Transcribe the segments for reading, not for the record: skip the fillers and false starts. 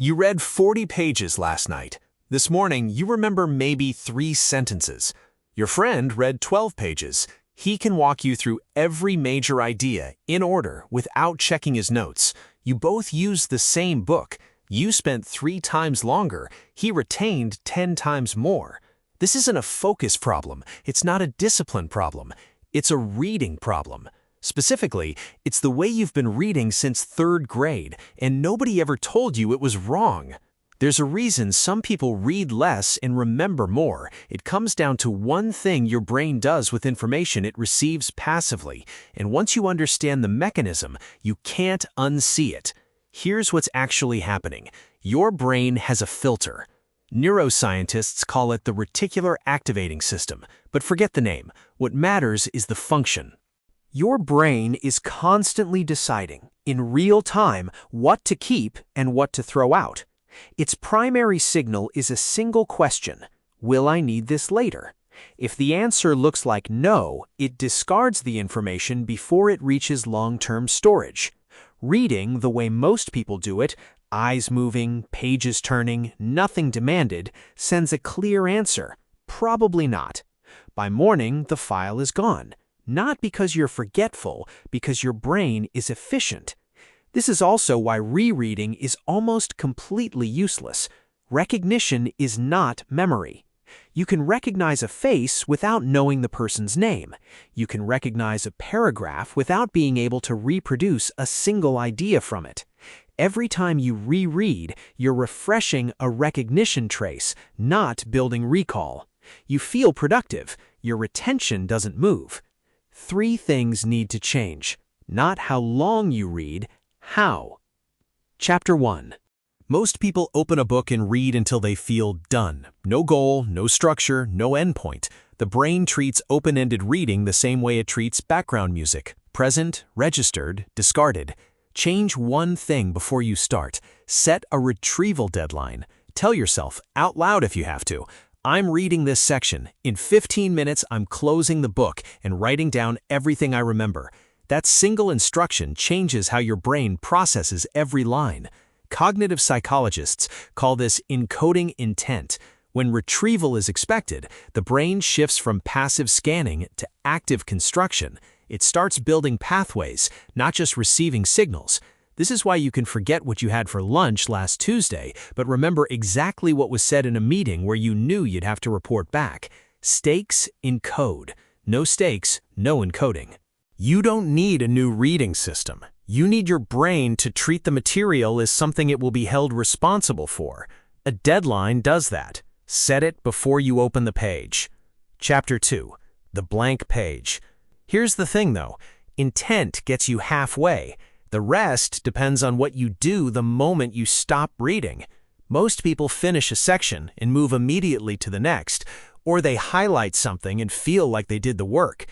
You read 40 pages last night. This morning, you remember maybe 3 sentences. Your friend read 12 pages. He can walk you through every major idea in order without checking his notes. You both used the same book. You spent 3 times longer. He retained 10 times more. This isn't a focus problem. It's not a discipline problem. It's a reading problem. Specifically, it's the way you've been reading since 3rd grade, and nobody ever told you it was wrong. There's a reason some people read less and remember more. It comes down to one thing your brain does with information it receives passively, and once you understand the mechanism, you can't unsee it. Here's what's actually happening. Your brain has a filter. Neuroscientists call it the reticular activating system, but forget the name. What matters is the function. Your brain is constantly deciding, in real time, what to keep and what to throw out. Its primary signal is a single question: will I need this later? If the answer looks like no, it discards the information before it reaches long-term storage. Reading, the way most people do it, eyes moving, pages turning, nothing demanded, sends a clear answer: probably not. By morning, the file is gone. Not because you're forgetful, because your brain is efficient. This is also why rereading is almost completely useless. Recognition is not memory. You can recognize a face without knowing the person's name. You can recognize a paragraph without being able to reproduce a single idea from it. Every time you reread, you're refreshing a recognition trace, not building recall. You feel productive. Your retention doesn't move. 3 things need to change. Not how long you read, how. Chapter 1. Most people open a book and read until they feel done. No goal, no structure, no endpoint. The brain treats open-ended reading the same way it treats background music: present, registered, discarded. Change one thing before you start. Set a retrieval deadline. Tell yourself, out loud if you have to, I'm reading this section. In 15 minutes, I'm closing the book and writing down everything I remember. That single instruction changes how your brain processes every line. Cognitive psychologists call this encoding intent. When retrieval is expected, the brain shifts from passive scanning to active construction. It starts building pathways, not just receiving signals. This is why you can forget what you had for lunch last Tuesday, but remember exactly what was said in a meeting where you knew you'd have to report back. Stakes encode. No stakes, no encoding. You don't need a new reading system. You need your brain to treat the material as something it will be held responsible for. A deadline does that. Set it before you open the page. Chapter 2. The blank page. Here's the thing though. Intent gets you halfway. The rest depends on what you do the moment you stop reading. Most people finish a section and move immediately to the next, or they highlight something and feel like they did the work.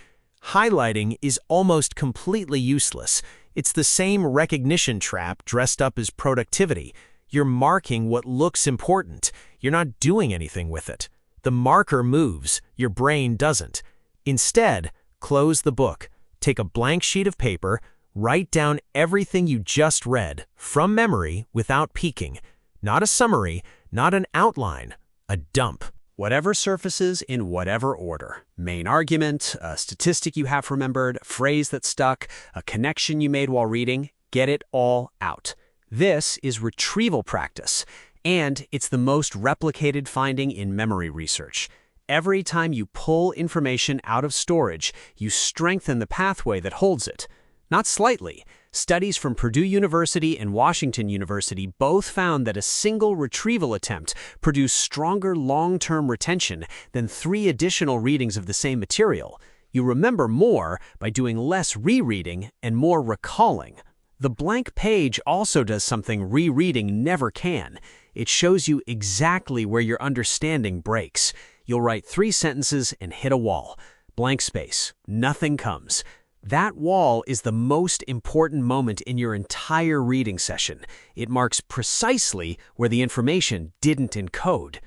Highlighting is almost completely useless. It's the same recognition trap dressed up as productivity. You're marking what looks important. You're not doing anything with it. The marker moves, your brain doesn't. Instead, close the book. Take a blank sheet of paper, write down everything you just read, from memory without peeking. Not a summary, not an outline, a dump. Whatever surfaces in whatever order. Main argument, a statistic you have remembered, a phrase that stuck, a connection you made while reading, get it all out. This is retrieval practice, and it's the most replicated finding in memory research. Every time you pull information out of storage, you strengthen the pathway that holds it. Not slightly. Studies from Purdue University and Washington University both found that a single retrieval attempt produced stronger long-term retention than 3 additional readings of the same material. You remember more by doing less rereading and more recalling. The blank page also does something rereading never can. It shows you exactly where your understanding breaks. You'll write 3 sentences and hit a wall. Blank space. Nothing comes. That wall is the most important moment in your entire reading session. It marks precisely where the information didn't encode.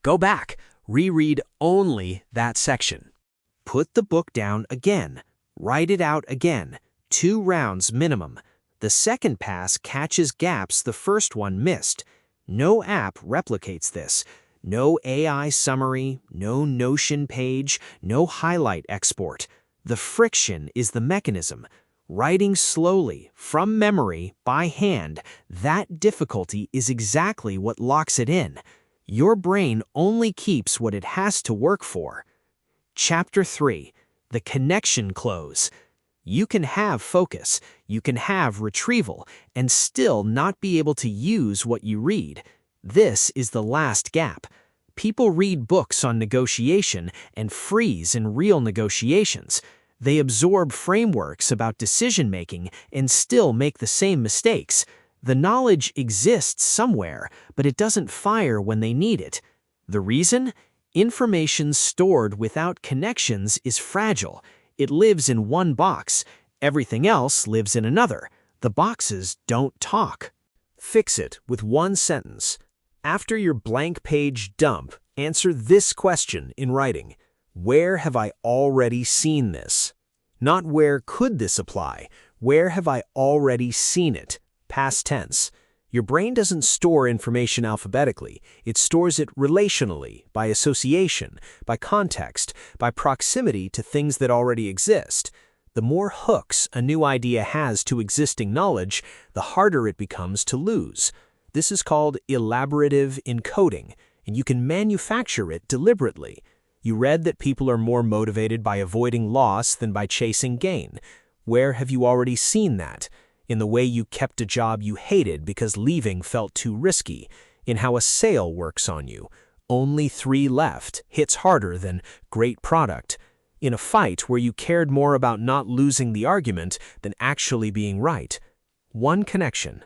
Go back, reread only that section. Put the book down again. Write it out again. 2 rounds minimum. The second pass catches gaps the first one missed. No app replicates this. No AI summary, no Notion page, no highlight export. The friction is the mechanism. Writing slowly, from memory, by hand, that difficulty is exactly what locks it in. Your brain only keeps what it has to work for. Chapter 3. The connection close. You can have focus, you can have retrieval, and still not be able to use what you read. This is the last gap. People read books on negotiation and freeze in real negotiations. They absorb frameworks about decision-making and still make the same mistakes. The knowledge exists somewhere, but it doesn't fire when they need it. The reason? Information stored without connections is fragile. It lives in one box. Everything else lives in another. The boxes don't talk. Fix it with one sentence. After your blank page dump, answer this question in writing. Where have I already seen this? Not where could this apply? Where have I already seen it? Past tense. Your brain doesn't store information alphabetically. It stores it relationally, by association, by context, by proximity to things that already exist. The more hooks a new idea has to existing knowledge, the harder it becomes to lose. This is called elaborative encoding, and you can manufacture it deliberately. You read that people are more motivated by avoiding loss than by chasing gain. Where have you already seen that? In the way you kept a job you hated because leaving felt too risky. In how a sale works on you. Only 3 left hits harder than great product. In a fight where you cared more about not losing the argument than actually being right. One connection.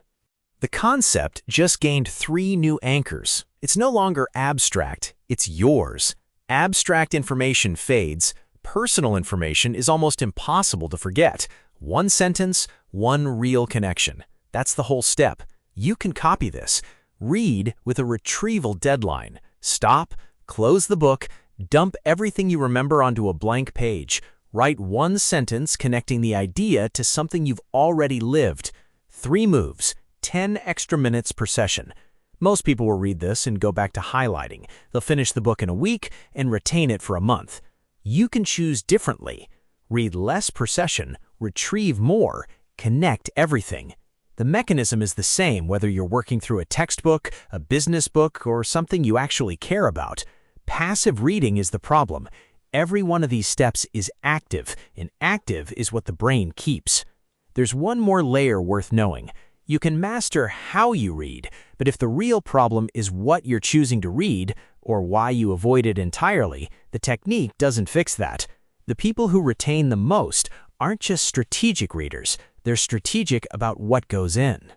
The concept just gained 3 new anchors. It's no longer abstract, it's yours. Abstract information fades. Personal information is almost impossible to forget. One sentence, one real connection. That's the whole step. You can copy this. Read with a retrieval deadline. Stop, close the book, dump everything you remember onto a blank page. Write one sentence connecting the idea to something you've already lived. 3 moves, 10 extra minutes per session. Most people will read this and go back to highlighting. They'll finish the book in a week and retain it for a month. You can choose differently. Read less per session, retrieve more, connect everything. The mechanism is the same whether you're working through a textbook, a business book, or something you actually care about. Passive reading is the problem. Every one of these steps is active, and active is what the brain keeps. There's one more layer worth knowing. You can master how you read, but if the real problem is what you're choosing to read, or why you avoid it entirely, the technique doesn't fix that. The people who retain the most aren't just strategic readers, they're strategic about what goes in.